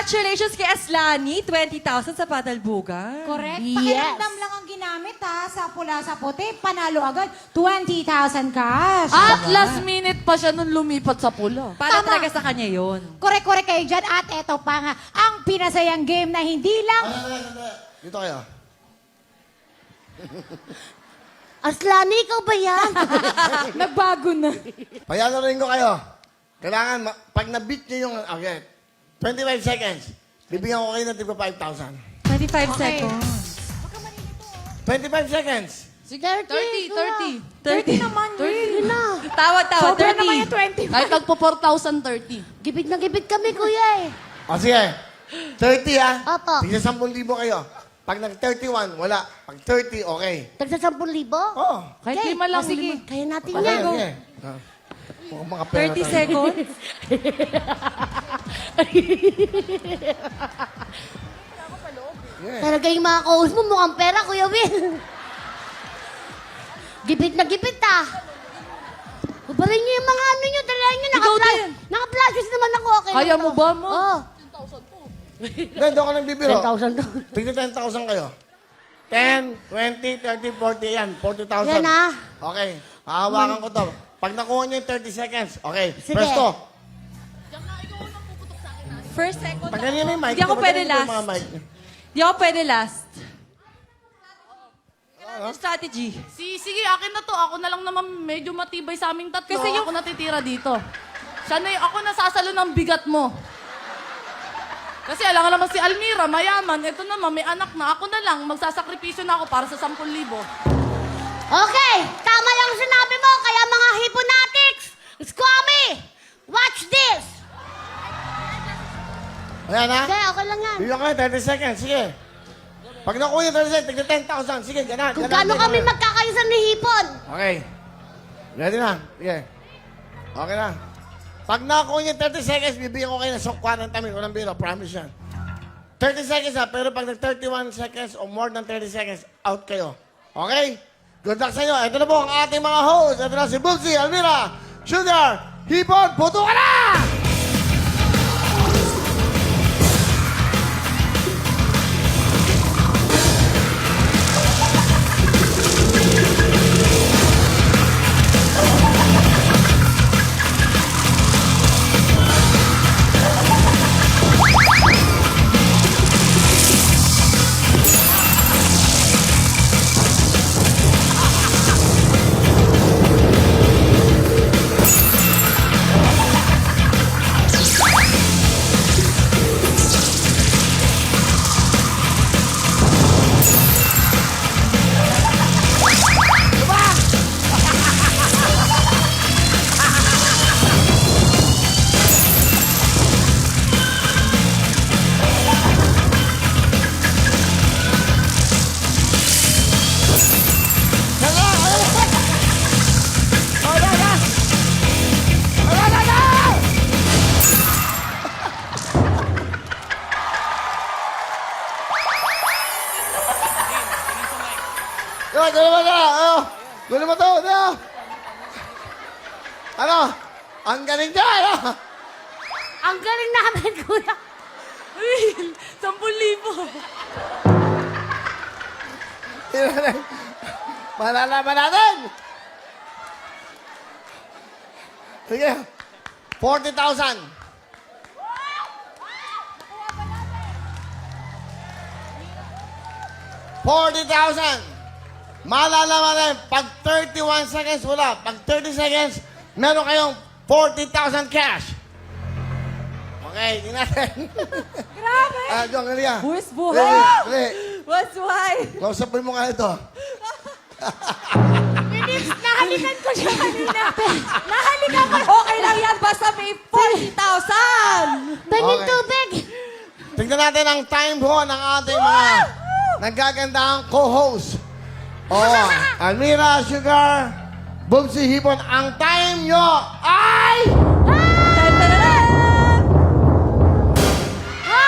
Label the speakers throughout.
Speaker 1: Congratulations kay Aslani, 20,000 sa Patalbugan.
Speaker 2: Correct.
Speaker 3: Yes.
Speaker 2: Pakiramdam lang ang ginamit ha. Sa pula sa puti, panalo agad. 20,000 cash.
Speaker 3: At last minute pa siya nung lumipat sa pula.
Speaker 1: Para
Speaker 2: Tama.
Speaker 1: talaga sa kanya yun.
Speaker 2: Correct kayo dyan. At eto pa nga, ang pinasayang game na hindi lang...
Speaker 4: Dito kayo.
Speaker 5: Aslani, ikaw ba yan?
Speaker 2: Nagbago na.
Speaker 4: Payalarin ko kayo. Kailangan, pag na-beat nyo yung, okay, 25 seconds, bibigyan ko kayo ng tigpa 5,000.
Speaker 1: 25
Speaker 2: Okay.
Speaker 1: seconds.
Speaker 4: 25 seconds.
Speaker 3: Sige, 30.
Speaker 2: 30 naman
Speaker 5: Yun na.
Speaker 1: Tawad,
Speaker 2: Sobra
Speaker 1: 30.
Speaker 2: naman yung 20.
Speaker 3: Kahit nagpo 4,030.
Speaker 5: Gipit na gipit kami, kuya eh.
Speaker 4: O sige, 30 ha?
Speaker 5: Opo.
Speaker 4: Tignan 10,000 kayo. Pag nag-31, wala. Pag 30, okay.
Speaker 5: Tagsa 10,000?
Speaker 4: Oo.
Speaker 3: Kahit
Speaker 5: Okay.
Speaker 3: lima lang.
Speaker 2: Sige.
Speaker 5: Kaya natin
Speaker 4: Okay,
Speaker 5: yan.
Speaker 4: okay. Mukhang mga pera
Speaker 1: 30
Speaker 4: tayo.
Speaker 1: seconds.
Speaker 4: Yeah.
Speaker 5: Talaga yung mga kaus mo, mukhang pera, Kuya Will. Gipit na gipit ah. Babarin niyo yung mga ano niyo, dalayan niyo.
Speaker 3: Ikaw din.
Speaker 5: Naka-flashes naman ako. Okay
Speaker 3: Kaya
Speaker 5: lang
Speaker 3: mo
Speaker 5: to.
Speaker 3: ba, mo?
Speaker 5: Oo.
Speaker 4: Hindi, doon ka nagbibiro.
Speaker 5: 10,000 to.
Speaker 4: Tignan 10,000 kayo. 10, 20, 30, 40, yan. 40,000.
Speaker 5: Yan ah.
Speaker 4: Okay. Hahawakan ko to. Pag nakuha niyo yung 30 seconds, okay.
Speaker 5: Sige.
Speaker 4: Presto.
Speaker 1: First second.
Speaker 4: Pag ganyan yung mic,
Speaker 1: Hindi ako pwede
Speaker 4: pagdating yung
Speaker 1: last.
Speaker 4: mga mic.
Speaker 1: Hindi ako pwede last. Kailangan yung strategy.
Speaker 3: Sige, akin na to. Ako na lang naman medyo matibay sa aming tatlo.
Speaker 1: Kasi yung-
Speaker 3: Ako natitira dito. Siya na ako nasasalo ng bigat mo. Kasi alam nga naman si Almira, mayaman. Ito naman, may anak na. Ako na lang, magsasakripisyo na ako para sa 10,000.
Speaker 5: Okay, tama lang sinabi mo. Kaya mga hiponatics, squammy, watch this.
Speaker 4: Ayan ha?
Speaker 5: Okay, okay lang yan.
Speaker 4: Bigyan kayo 30 seconds. Sige. Pag nakuha yung 30 seconds, tignan 10,000. Sige, ganun.
Speaker 5: Kung gaano kami magkakayusan ni hipon.
Speaker 4: Okay. Ready na? Sige. Okay na. Pag nakuha yung 30 seconds, bibigyan ko kayo ng sukwa ng tamin. Walang biro, promise yan. 30 seconds ha, pero pag nag-31 seconds or more than 30 seconds, out kayo. Okay? Good luck sa inyo. Ito na po ang ating mga host. Ito na si Bubsy, Almira, Sugar, Hipon, puto ka na! Gulo mo na! Gulo mo to! Ano? Ang galing niya! Ano?
Speaker 5: Ang galing namin, kuya.
Speaker 3: 10,000.
Speaker 4: Malalaman natin! Sige. 40,000. Malalaman natin, pag 31 seconds, wala. Pag 30 seconds, meron kayong 40,000 cash. Okay, tingnan natin.
Speaker 2: Grabe!
Speaker 4: John, Galia.
Speaker 1: Buwis buhay.
Speaker 4: Dali.
Speaker 1: What's why?
Speaker 4: Kausapin mo nga ito.
Speaker 2: Nahalikan ko siya kanina. Nahalikan ko.
Speaker 1: Okay lang yan, basta may 40,000!
Speaker 5: Penging
Speaker 4: Okay.
Speaker 5: tubig.
Speaker 4: Tingnan natin ang time ho ng ating mga nagagandahang co-host. Almira, Sugar, Bubsy, Hipon, ang time nyo ay...
Speaker 5: Ha?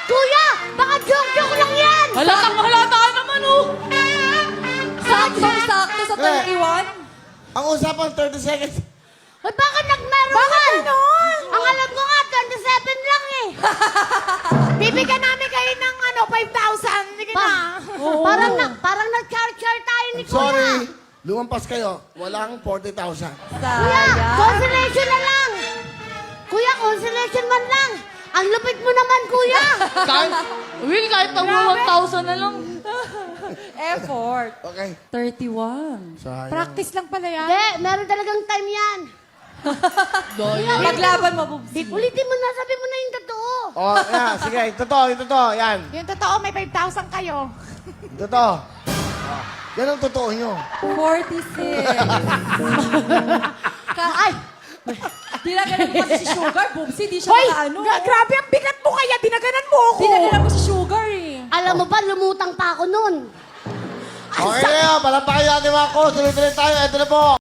Speaker 5: Kuya, baka joke-joke lang yan.
Speaker 3: Halata ka naman, oh!
Speaker 1: Saktong-sakto sa 31.
Speaker 4: Ang usapan, 30 seconds.
Speaker 5: Ay, baka nagmeron ka.
Speaker 2: Bakit ganon?
Speaker 5: Ang alam ko nga, 47 lang eh.
Speaker 2: Bibigyan namin kayo ng 5,000. Sige na.
Speaker 5: Parang nag-char-char tayo ni Kuya.
Speaker 4: Sorry, lumampas kayo. Walang 40,000.
Speaker 5: Kuya,
Speaker 1: Sayang.
Speaker 5: consolation na lang. Kuya, consolation man lang. Ang lupit mo naman, Kuya.
Speaker 3: Will, kahit pag 1,000 na lang.
Speaker 1: Effort.
Speaker 4: Okay.
Speaker 1: 31.
Speaker 4: Sayang.
Speaker 2: Practice lang pala yan.
Speaker 5: Hindi, meron talagang time yan.
Speaker 1: Paglaban mo, Bubsy.
Speaker 5: Ulitin mo na, sabi mo na yung totoo.
Speaker 4: Oh, yeah, sige. Yung totoo. Yan.
Speaker 2: Yung totoo, may 5,000 kayo.
Speaker 4: Yung totoo. Yan ang totoo nyo.
Speaker 1: 46.
Speaker 5: Ay,
Speaker 1: Dinaganan mo kasi si Sugar, Bubsy. Di siya
Speaker 2: Hoy,
Speaker 1: makaano.
Speaker 2: grabe ang bigat mo kaya. Dinaganan mo ako.
Speaker 1: Dinaganan mo si Sugar eh.
Speaker 5: alam mo ba, lumutang pa ako nun.
Speaker 4: Okay na yun. Palampakan natin mga ko. Tuloy-tuloy tayo. Ito na po.